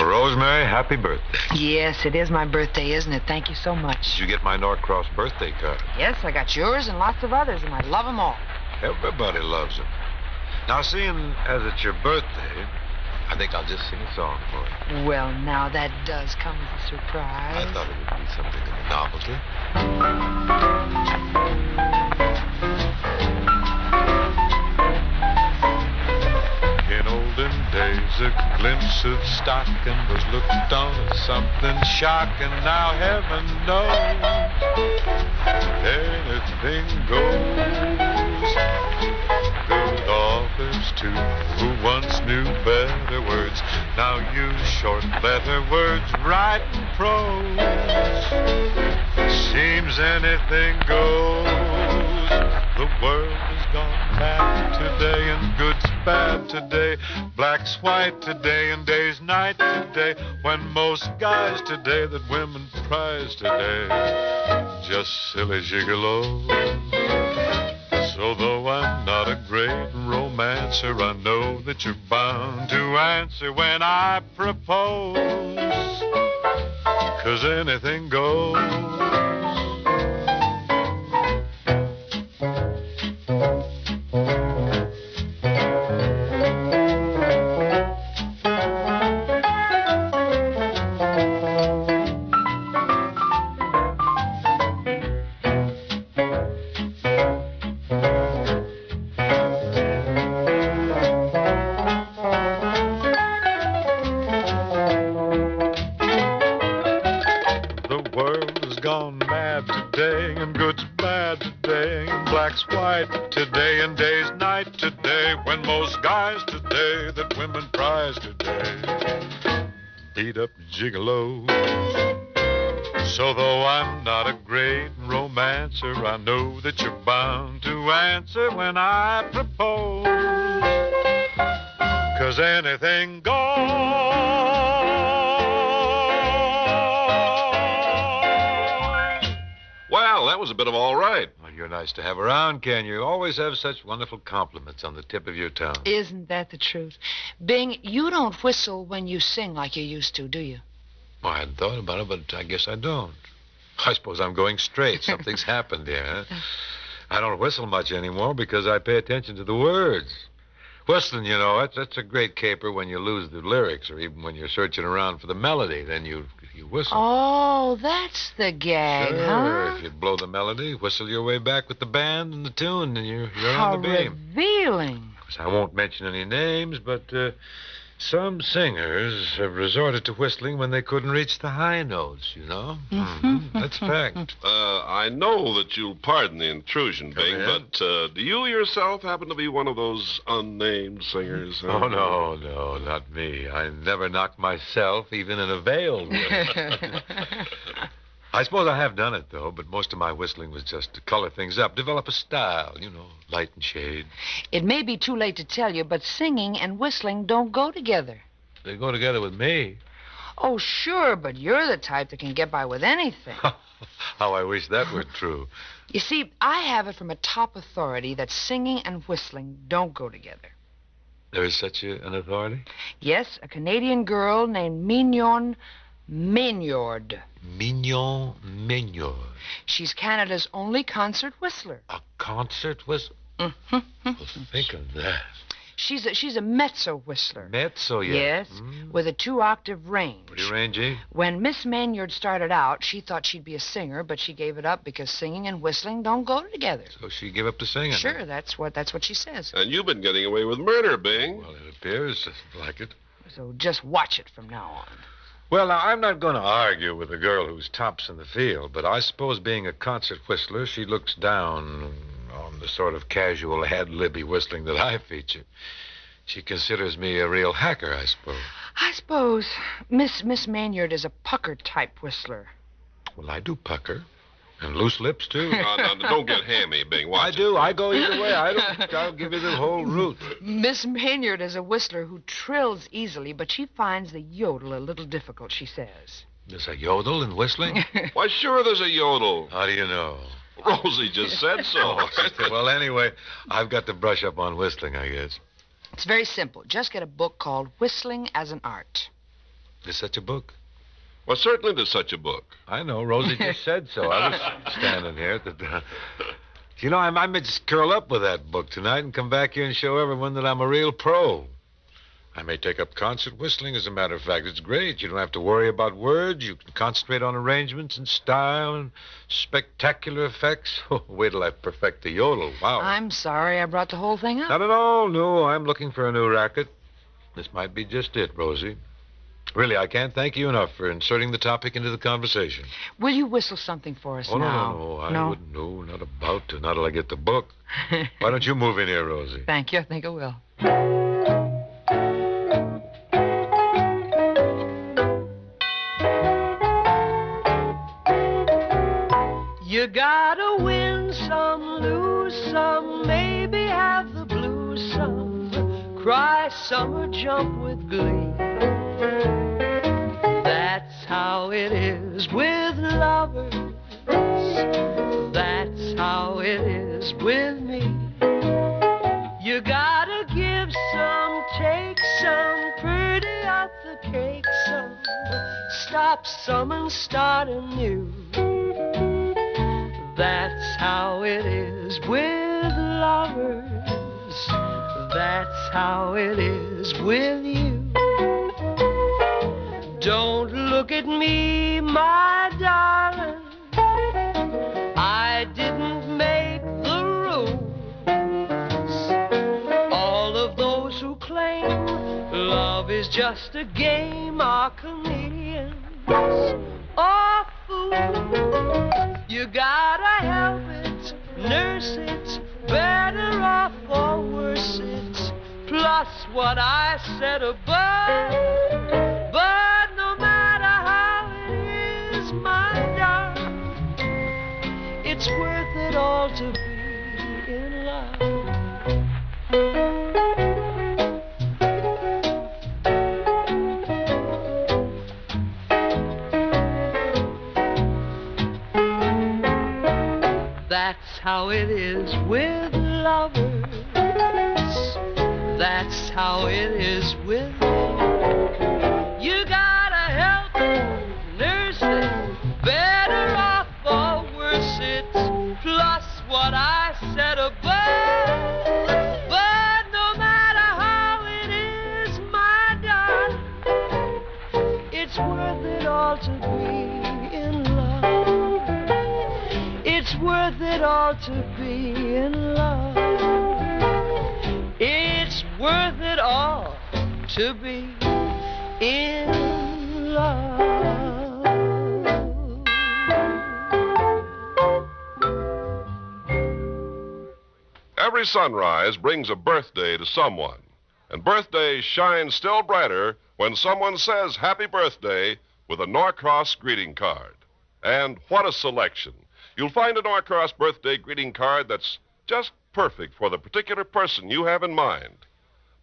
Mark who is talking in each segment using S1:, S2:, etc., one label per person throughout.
S1: Rosemary, happy birthday.
S2: Yes, it is my birthday, isn't it? Thank you so much.
S1: Did you get my Norcross birthday card?
S2: Yes, I got yours and lots of others, and I love them all.
S1: Everybody loves them. Now, seeing as it's your birthday, I think I'll just sing a song for you.
S2: Well, now that does come as a surprise.
S1: I thought it would be something of a novelty. In olden days, a glimpse of stocking was looked on as something shocking. Now heaven knows anything goes. Good authors, too, who once knew better words, now use short letter words, writing prose. Seems anything goes. The world has gone back today, and good's bad today, black's white today, and day's night today, when most guys today that women prize today, just silly gigolos. So though I'm not a great romancer, I know that you're bound to answer when I propose, 'cause anything goes. Today and day's night today, when most guys today that women prize today beat up gigolos. So though I'm not a great romancer, I know that you're bound to answer when I propose, 'cause anything goes.
S3: Well, that was a bit of all right.
S1: You're nice to have around, Ken. You always have such wonderful compliments on the tip of your tongue.
S2: Isn't that the truth? Bing, you don't whistle when you sing like you used to, do you?
S1: Well, I hadn't thought about it, but I guess I don't. I suppose I'm going straight. Something's happened here, huh? I don't whistle much anymore because I pay attention to the words. Whistling, you know, that's a great caper when you lose the lyrics, or even when you're searching around for the melody. Then you whistle.
S2: Oh, that's the gag,
S1: sure.
S2: huh?
S1: If you blow the melody, whistle your way back with the band and the tune, and you're
S2: How
S1: on the beam.
S2: Revealing.
S1: I won't mention any names, but some singers have resorted to whistling when they couldn't reach the high notes, you know? That's fact.
S3: I know that you'll pardon the intrusion, Bing, but do you yourself happen to be one of those unnamed singers?
S1: Oh, no, not me. I never knocked myself, even in a veiled way. I suppose I have done it, though, but most of my whistling was just to color things up, develop a style, you know, light and shade.
S2: It may be too late to tell you, but singing and whistling don't go together.
S1: They go together with me.
S2: Oh, sure, but you're the type that can get by with anything.
S1: How I wish that were true.
S2: You see, I have it from a top authority that singing and whistling don't go together.
S1: There is such an authority?
S2: Yes, a Canadian girl named Mignon Maynard.
S1: Mignon Maynard.
S2: She's Canada's only concert whistler.
S1: A concert whistler? Well, think of that.
S2: She's a mezzo whistler.
S1: Mezzo, yeah.
S2: Yes, with a 2-octave range.
S1: Pretty rangy.
S2: When Miss Maynard started out, she thought she'd be a singer, but she gave it up because singing and whistling don't go together.
S1: So she gave up the singing?
S2: Sure, that's what she says.
S3: And you've been getting away with murder, Bing.
S1: Well, it appears like it.
S2: So just watch it from now on.
S1: Well, now, I'm not going to argue with a girl who's tops in the field, but I suppose being a concert whistler, she looks down on the sort of casual ad-libby whistling that I feature. She considers me a real hacker, I suppose.
S2: I suppose Miss Maynard is a pucker-type whistler.
S1: Well, I do pucker. And loose lips, too.
S3: No, don't get hammy, Bing. Watch
S1: I do. I go either way. I'll give you the whole route.
S2: Miss Maynard is a whistler who trills easily, but she finds the yodel a little difficult, she says.
S1: There's a yodel in whistling?
S3: Why, sure there's a yodel.
S1: How do you know?
S3: Rosie just said so.
S1: Well, anyway, I've got to brush up on whistling, I guess.
S2: It's very simple. Just get a book called Whistling as an Art.
S4: There's such a book.
S3: Well, certainly there's such a book.
S4: I know. Rosie just said so. I was standing here at the... You know, I might just curl up with that book tonight and come back here and show everyone that I'm a real pro. I may take up concert whistling, as a matter of fact. It's great. You don't have to worry about words. You can concentrate on arrangements and style and spectacular effects. Oh, wait till I perfect the yodel. Wow.
S2: I'm sorry I brought the whole thing up.
S4: Not at all. No, I'm looking for a new racket. This might be just it, Rosie. Really, I can't thank you enough for inserting the topic into the conversation.
S2: Will you whistle something for us now?
S4: No. I wouldn't. No, not about to. Not till I get the book. Why don't you move in here, Rosie?
S2: Thank you. I think I will. You gotta win some, lose some, maybe have the blues some, cry some or jump with glee. That's how it is with lovers. That's how it is with me. You gotta give some, take some, pretty up the cake some, stop some and start anew. That's how it is with lovers. That's how it is with you. Don't look at me, my darling. I didn't make the rules. All of those who claim love is just a game are comedians or fools. You gotta help it, nurse it, better off or worse it, plus what I said above. But no matter how it is, my darling, it's worth it all to be in love. That's how it is with lovers. That's how it is with me. You gotta help it, nurse it, better off or worse it, plus what I said above. But no matter how it is, my darling, it's worth it all to be in love. It's worth it all to be in love. It's worth it all to be in love.
S3: Every sunrise brings a birthday to someone. And birthdays shine still brighter when someone says happy birthday with a Norcross greeting card. And what a selection. You'll find a Norcross birthday greeting card that's just perfect for the particular person you have in mind.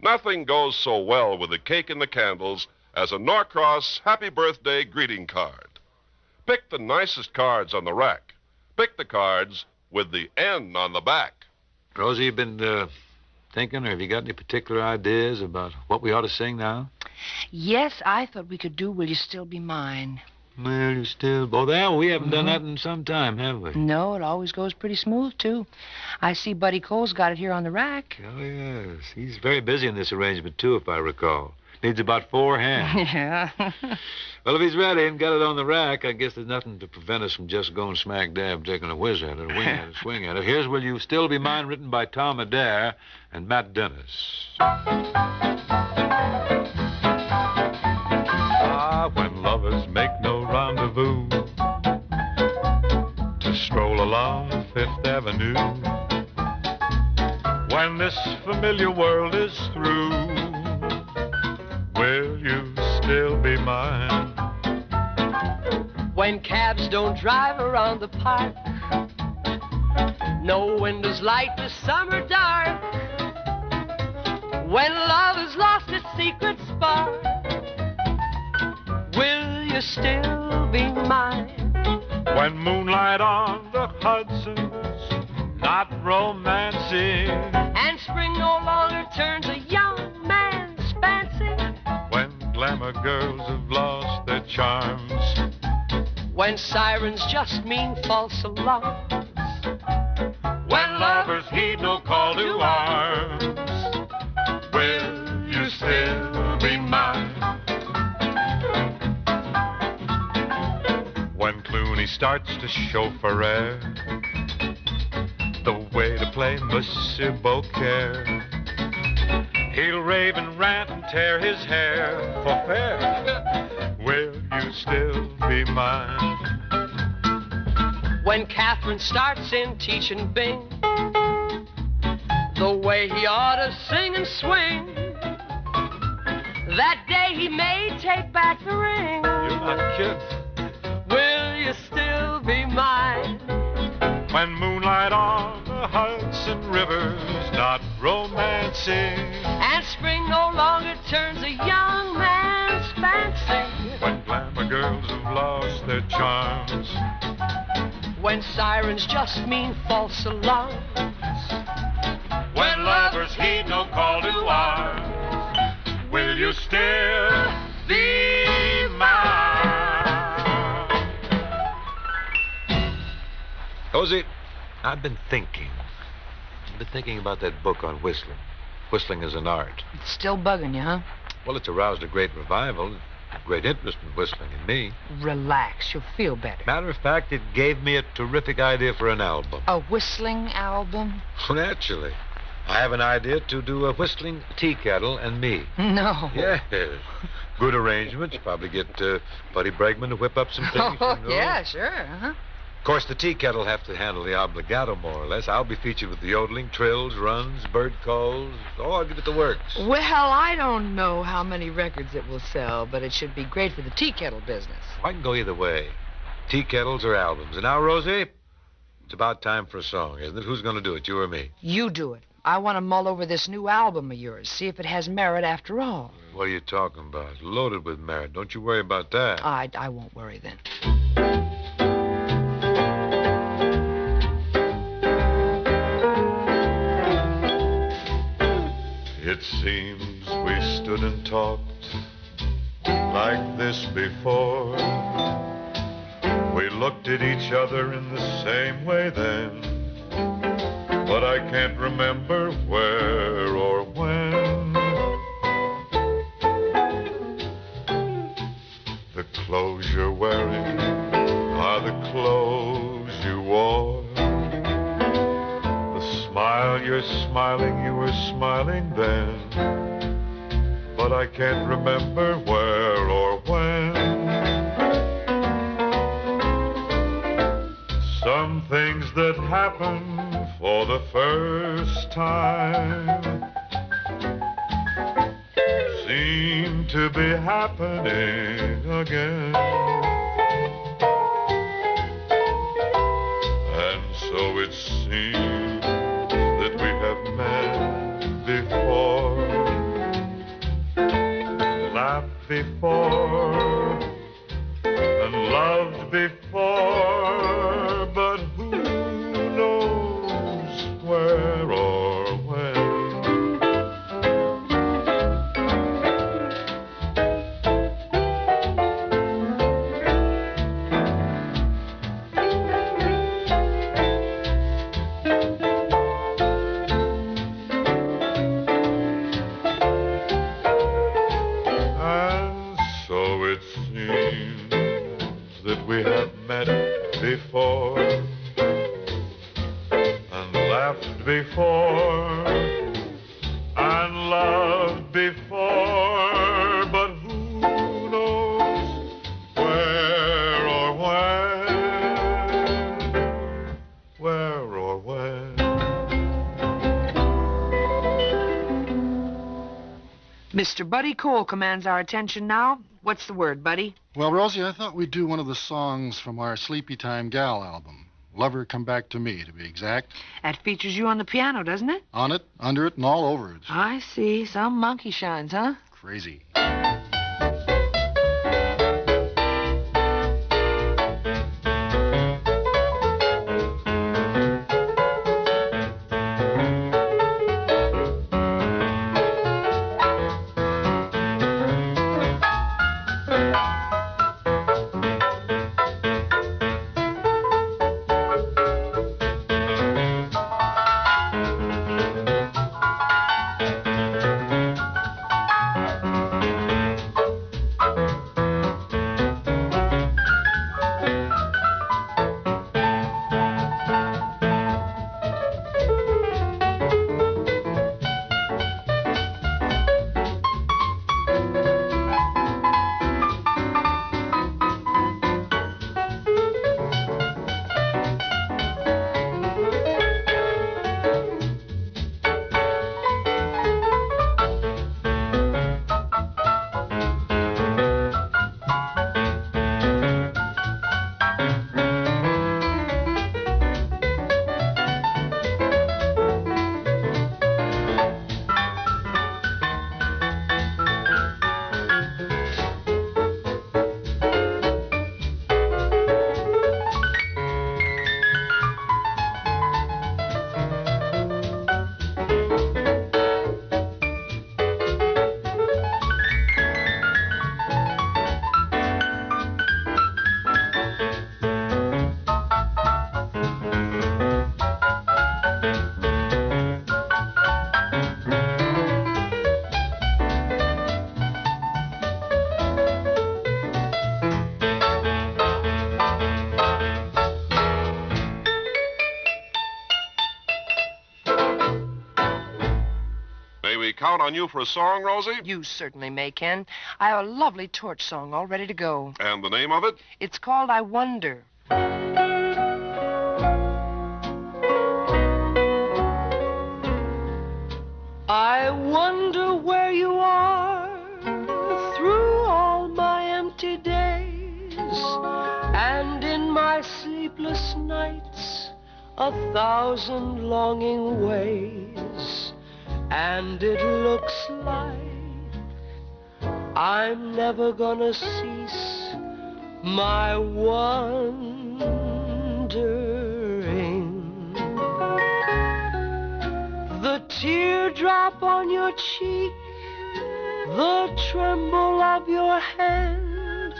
S3: Nothing goes so well with the cake and the candles as a Norcross happy birthday greeting card. Pick the nicest cards on the rack. Pick the cards with the N on the back.
S4: Rosie, you been thinking, or have you got any particular ideas about what we ought to sing now?
S2: Yes, I thought we could do Will You Still Be Mine.
S4: Well, you still... Oh, there, we haven't done that in some time, have we?
S2: No, it always goes pretty smooth, too. I see Buddy Cole's got it here on the rack.
S4: Oh, yes. He's very busy in this arrangement, too, if I recall. Needs about 4 hands.
S2: Yeah.
S4: Well, if he's ready and got it on the rack, I guess there's nothing to prevent us from just going smack dab, taking a whiz at it, a wing at it, swing at it. Here's Will You Still Be Mine, written by Tom Adair and Matt Dennis.
S1: When lovers make no rendezvous to stroll along Fifth Avenue, when this familiar world is through, will you still be mine?
S5: When cabs don't drive around the park, no windows light the summer dark, when love has lost its secret spark, will you still be mine?
S1: When moonlight on the Hudson's not romancing,
S5: and spring no longer turns a young man's fancy,
S1: when glamour glamour girls have lost their charms.
S5: When sirens just mean false alarms.
S1: When lovers heed no call to arms. Will you still be mine? When Clooney starts to chauffeur air, the way to play Monsieur Beaucaire, he'll rave and rant and tear his hair for fair. Will you still be mine?
S5: When Catherine starts in teaching Bing, the way he ought to sing and swing, that day he may take back the ring.
S1: You're not kidding.
S5: Will you still be mine?
S1: When moonlight on the Hudson River's not romancing,
S5: And spring no longer turns a young man's fancy.
S1: when glamour girls have lost their charms,
S5: When sirens just mean false alarms.
S1: when lovers heed no call to arms, will you still be mine?
S4: Cozy, I've been thinking. About that book on whistling. Whistling is an art.
S6: It's still bugging you, huh?
S4: Well, it's aroused a great revival, great interest in whistling in me.
S6: Relax, you'll feel better.
S4: Matter of fact, it gave me a terrific idea for an album.
S6: A whistling album?
S4: Naturally. I have an idea to do a whistling tea kettle and me.
S6: No.
S4: Yes. Good arrangements. Probably get Buddy Bregman to whip up some things.
S6: Oh,
S4: you know.
S6: yeah, sure. Uh-huh.
S4: Of course, the tea kettle will have to handle the obligato more or less. I'll be featured with the yodeling, trills, runs, bird calls. Oh, I'll give it the works.
S6: Well, I don't know how many records it will sell, but it should be great for the tea kettle business.
S4: I can go either way. Tea kettles or albums. And now, Rosie, it's about time for a song, isn't it? Who's going to do it, you or me?
S6: You do it. I want to mull over this new album of yours, see if it has merit after all.
S4: What are you talking about? Loaded with merit. Don't you worry about that.
S6: I won't worry then.
S1: It seems we stood and talked like this before. We looked at each other in the same way then, but I can't remember where or when. The clothes you're wearing are the clothes you wore. The smile you're smiling, you were smiling then, but I can't remember where or when. Some things that happen for the first time seem to be happening again. And so it seems that we have met before, laughed before, and loved before, but who knows where or when? And so it seems that we have met before, and laughed before, and loved before, but who knows where or when? Where or when?
S6: Mr. Buddy Cole commands our attention now. What's the word, Buddy?
S7: Well, Rosie, I thought we'd do one of the songs from our Sleepy Time Gal album. Lover Come Back to Me, to be exact.
S6: That features you on the piano, doesn't it?
S7: On it, under it, and all over it.
S6: I see. Some monkey shines, huh?
S7: Crazy.
S3: count on you for a song, Rosie?
S6: You certainly may, Ken. I have a lovely torch song all ready to go.
S3: And the name of it?
S6: It's called I Wonder.
S2: I wonder where you are through all my empty days, and in my sleepless nights 1,000 longing ways, and it looks like I'm never gonna cease my wondering. The teardrop on your cheek, the tremble of your hand,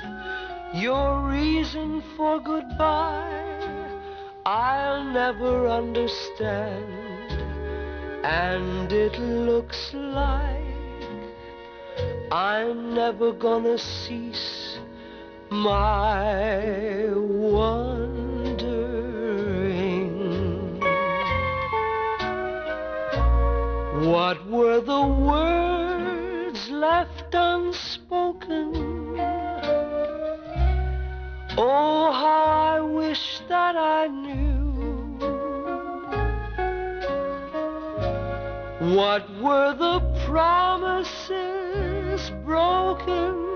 S2: your reason for goodbye, I'll never understand. And it looks like I'm never gonna cease my wondering. What were the words left unspoken? Oh, how I wish that I knew. What were the promises broken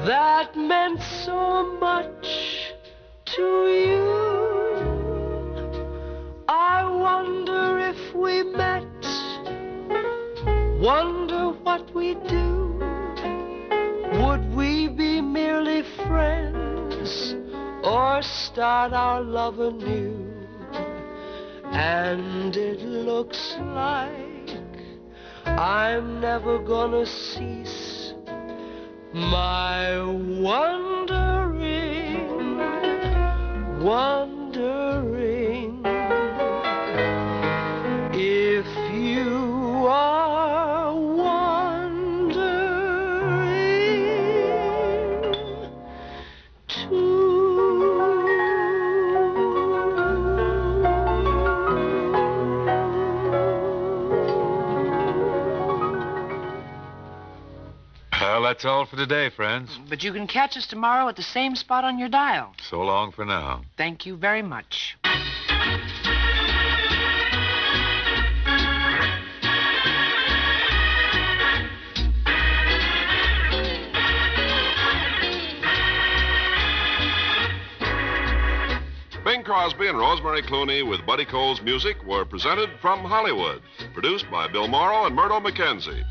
S2: that meant so much to you? I wonder if we met, wonder what we'd do. Would we be merely friends or start our love anew? And it looks like I'm never gonna cease my wondering, wondering if you are wondering too.
S4: Well, that's all for today, friends.
S6: But you can catch us tomorrow at the same spot on your dial.
S4: So long for now.
S6: Thank you very much.
S3: Bing Crosby and Rosemary Clooney with Buddy Cole's music were presented from Hollywood. Produced by Bill Morrow and Murdo McKenzie.